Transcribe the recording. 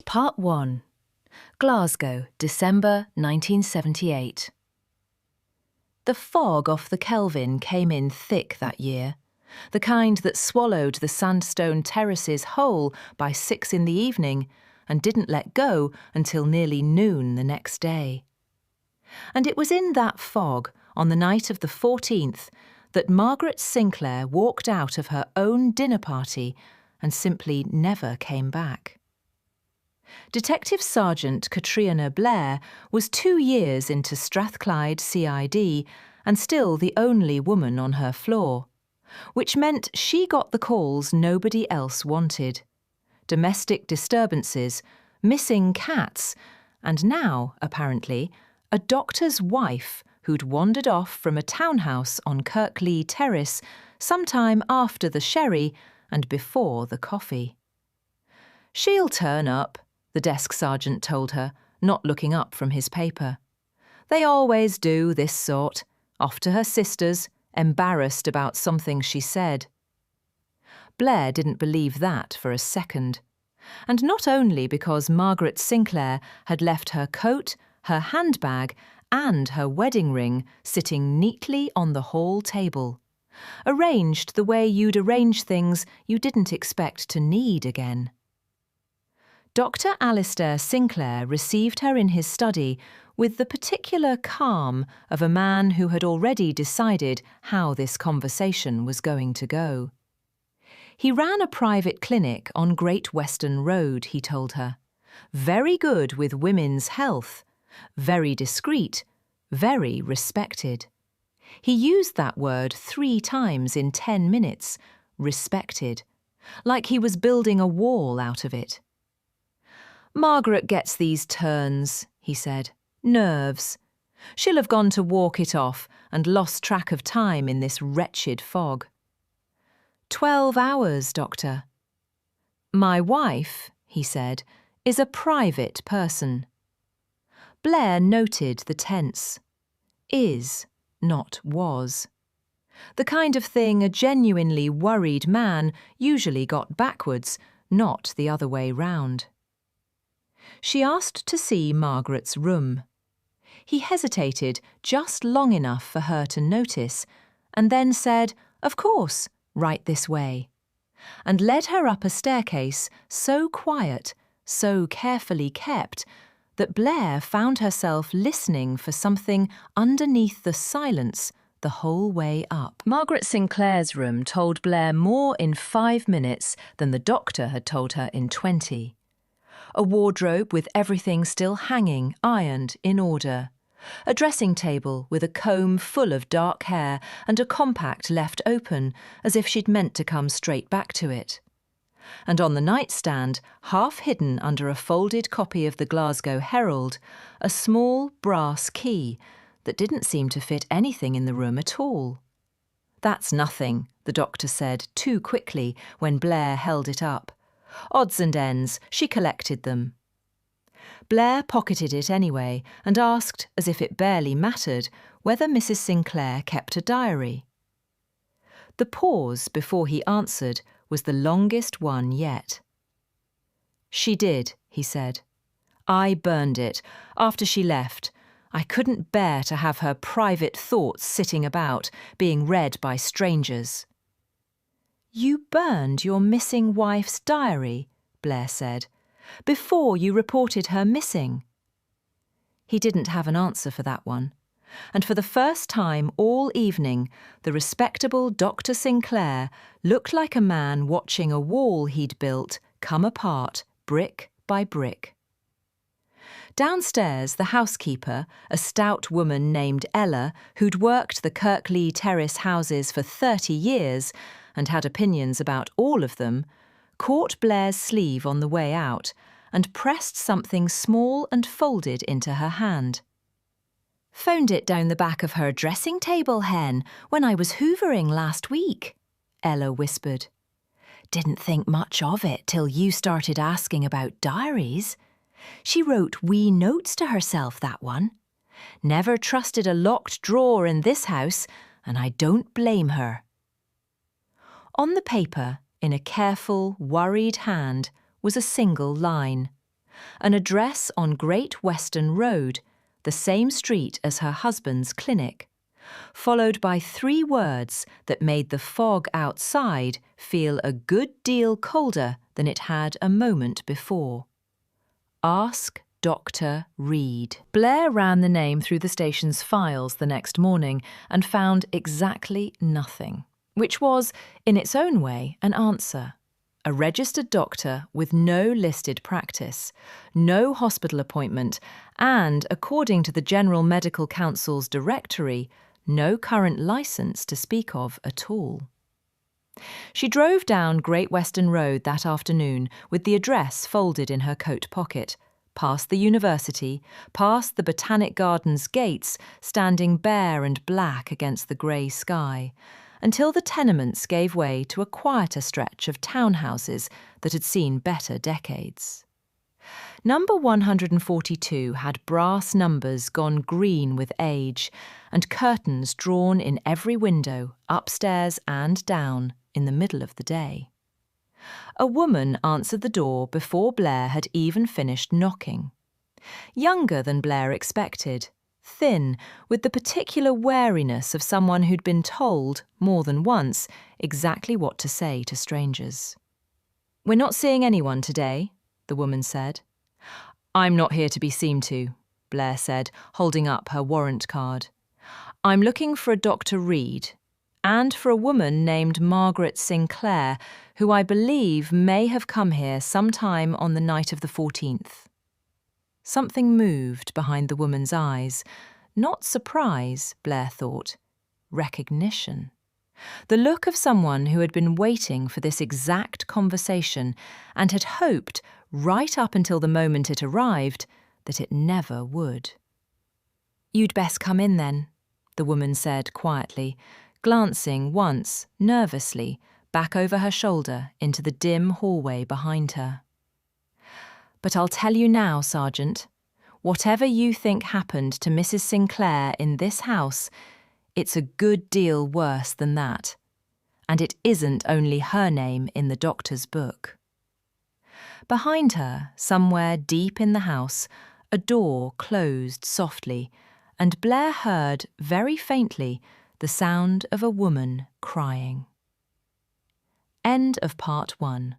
Part 1. Glasgow, December 1978. The fog off the Kelvin came in thick that year, the kind that swallowed the sandstone terraces whole by 6 in the evening and didn't let go until nearly noon the next day. And it was in that fog, on the night of the 14th, that Margaret Sinclair walked out of her own dinner party and simply never came back. Detective Sergeant Catriona Blair was 2 years into Strathclyde CID and still the only woman on her floor, which meant she got the calls nobody else wanted. Domestic disturbances, missing cats, and now, apparently, a doctor's wife who'd wandered off from a townhouse on Kirkley Terrace sometime after the sherry and before the coffee. "She'll turn up," the desk sergeant told her, not looking up from his paper. "They always do, this sort. Off to her sister's, embarrassed about something she said." Blair didn't believe that for a second. And not only because Margaret Sinclair had left her coat, her handbag, and her wedding ring sitting neatly on the hall table, arranged the way you'd arrange things you didn't expect to need again. Dr. Alistair Sinclair received her in his study with the particular calm of a man who had already decided how this conversation was going to go. He ran a private clinic on Great Western Road, he told her. Very good with women's health, very discreet, very respected. He used that word 3 times in 10 minutes, respected, like he was building a wall out of it. "Margaret gets these turns," he said. "Nerves. She'll have gone to walk it off and lost track of time in this wretched fog." 12 hours, Doctor." "My wife," he said, "is a private person." Blair noted the tense. Is, not was. The kind of thing a genuinely worried man usually got backwards, not the other way round. She asked to see Margaret's room. He hesitated just long enough for her to notice, and then said, "Of course, right this way," and led her up a staircase so quiet, so carefully kept, that Blair found herself listening for something underneath the silence the whole way up. Margaret Sinclair's room told Blair more in 5 minutes than the doctor had told her in 20. A wardrobe with everything still hanging, ironed, in order. A dressing table with a comb full of dark hair and a compact left open, as if she'd meant to come straight back to it. And on the nightstand, half hidden under a folded copy of the Glasgow Herald, a small brass key that didn't seem to fit anything in the room at all. "That's nothing," the doctor said too quickly when Blair held it up. "Odds and ends, she collected them." Blair pocketed it anyway and asked, as if it barely mattered, whether Mrs. Sinclair kept a diary. The pause before he answered was the longest one yet. "She did," he said. "I burned it after she left. I couldn't bear to have her private thoughts sitting about, being read by strangers." "You burned your missing wife's diary," Blair said, "before you reported her missing?" He didn't have an answer for that one, and for the first time all evening, the respectable Dr. Sinclair looked like a man watching a wall he'd built come apart brick by brick. Downstairs, the housekeeper, a stout woman named Ella, who'd worked the Kirkley Terrace houses for 30 years and had opinions about all of them, caught Blair's sleeve on the way out and pressed something small and folded into her hand. "Found it down the back of her dressing table, hen, when I was hoovering last week," Ella whispered. "Didn't think much of it till you started asking about diaries. She wrote wee notes to herself, that one. Never trusted a locked drawer in this house, and I don't blame her." On the paper, in a careful, worried hand, was a single line. an address on Great Western Road, the same street as her husband's clinic, followed by 3 words that made the fog outside feel a good deal colder than it had a moment before. Ask Dr. Reed. Blair ran the name through the station's files the next morning and found exactly nothing, which was, in its own way, an answer. A registered doctor with no listed practice, no hospital appointment, and, according to the General Medical Council's directory, no current licence to speak of at all. She drove down Great Western Road that afternoon with the address folded in her coat pocket, past the university, past the Botanic Gardens gates standing bare and black against the grey sky, until the tenements gave way to a quieter stretch of townhouses that had seen better decades. Number 142 had brass numbers gone green with age and curtains drawn in every window, upstairs and down, in the middle of the day. A woman answered the door before Blair had even finished knocking. Younger than Blair expected, thin, with the particular wariness of someone who'd been told, more than once, exactly what to say to strangers. "We're not seeing anyone today," the woman said. "I'm not here to be seen to," Blair said, holding up her warrant card. "I'm looking for a Dr. Reed, and for a woman named Margaret Sinclair, who I believe may have come here sometime on the night of the 14th. Something moved behind the woman's eyes. Not surprise, Blair thought. Recognition. The look of someone who had been waiting for this exact conversation and had hoped, right up until the moment it arrived, that it never would. "You'd best come in then," the woman said quietly, glancing once, nervously, back over her shoulder into the dim hallway behind her. "But I'll tell you now, Sergeant, whatever you think happened to Mrs. Sinclair in this house, it's a good deal worse than that. And it isn't only her name in the doctor's book." Behind her, somewhere deep in the house, a door closed softly, and Blair heard, very faintly, the sound of a woman crying. End of part 1.